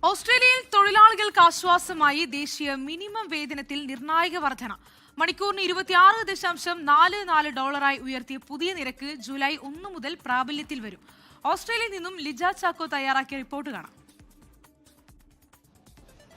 ഓസ്ട്രേലിയയിൽ തൊഴിലാളികൾക്ക് ആശ്വാസമായി ദേശീയ മിനിമം വേതനത്തിൽ നിർണായക വർധന. മണിക്കൂറിന് $26.44 ഉയർത്തിയ പുതിയ നിരക്ക് ജൂലൈ 1 മുതൽ പ്രാബല്യത്തിൽ വരും. ഓസ്ട്രേലിയയിൽ നിന്നും ലിജ ചാക്കോ തയ്യാറാക്കിയ റിപ്പോർട്ട് കാണാം.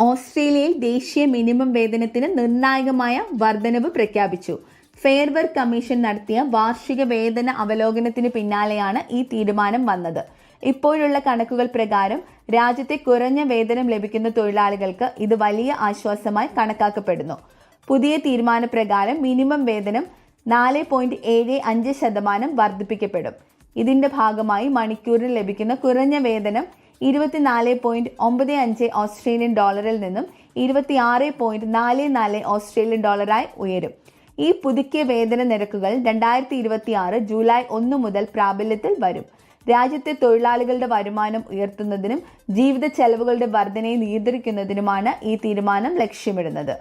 ഓസ്ട്രേലിയയിൽ ദേശീയ മിനിമം വേതനത്തിന് നിർണായകമായ വർധനവ് പ്രഖ്യാപിച്ചു. ഫെയർ വർക്ക് കമ്മീഷൻ നടത്തിയ വാർഷിക വേതന അവലോകനത്തിന് പിന്നാലെയാണ് ഈ തീരുമാനം വന്നത്. ഇപ്പോഴുള്ള കണക്കുകൾ പ്രകാരം രാജ്യത്തെ കുറഞ്ഞ വേതനം ലഭിക്കുന്ന തൊഴിലാളികൾക്ക് ഇത് വലിയ ആശ്വാസമായി കണക്കാക്കപ്പെടുന്നു. പുതിയ തീരുമാനപ്രകാരം മിനിമം വേതനം 4.75% വർദ്ധിപ്പിക്കപ്പെടും. ഇതിന്റെ ഭാഗമായി മണിക്കൂറിൽ ലഭിക്കുന്ന കുറഞ്ഞ വേതനം 24.95 ഓസ്ട്രേലിയൻ ഡോളറിൽ നിന്നും 26.44 ഓസ്ട്രേലിയൻ ഡോളറായി ഉയരും. ഈ പുതുക്കിയ വേതന നിരക്കുകൾ 2026 ജൂലൈ 1 മുതൽ പ്രാബല്യത്തിൽ വരും. രാജ്യത്തെ തൊഴിലാളികളുടെ വരുമാനം ഉയർത്തുന്നതിനും ജീവിത ചെലവുകളുടെ വർധനയെ നിയന്ത്രിക്കുന്നതിനുമാണ് ഈ തീരുമാനം ലക്ഷ്യമിടുന്നത്.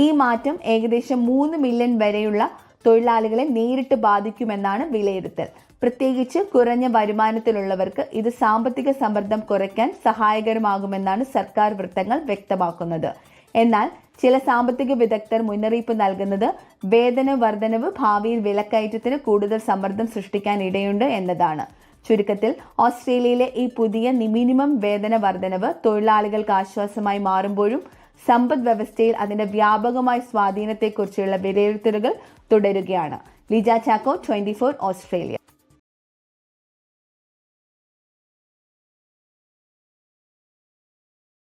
ഈ മാറ്റം ഏകദേശം 3 മില്യൺ വരെയുള്ള തൊഴിലാളികളെ നേരിട്ട് ബാധിക്കുമെന്നാണ് വിലയിരുത്തൽ. പ്രത്യേകിച്ച് കുറഞ്ഞ വരുമാനത്തിലുള്ളവർക്ക് ഇത് സാമ്പത്തിക സമ്മർദ്ദം കുറയ്ക്കാൻ സഹായകരമാകുമെന്നാണ് സർക്കാർ വൃത്തങ്ങൾ വ്യക്തമാക്കുന്നത്. എന്നാൽ ചില സാമ്പത്തിക വിദഗ്ധർ മുന്നറിയിപ്പ് നൽകുന്നത് വേതന വർധനവ് ഭാവിയിൽ വിലക്കയറ്റത്തിന് കൂടുതൽ സമ്മർദ്ദം സൃഷ്ടിക്കാൻ ഇടയുണ്ട് എന്നതാണ്. ചുരുക്കത്തിൽ ഓസ്ട്രേലിയയിലെ ഈ പുതിയ മിനിമം വേതന വർധനവ് തൊഴിലാളികൾക്ക് ആശ്വാസമായി മാറുമ്പോഴും സമ്പദ് വ്യവസ്ഥയിൽ അതിന്റെ വ്യാപകമായ സ്വാധീനത്തെക്കുറിച്ചുള്ള വിലയിരുത്തലുകൾ തുടരുകയാണ്. ലിജ ചാക്കോ, 24 ഓസ്ട്രേലിയ.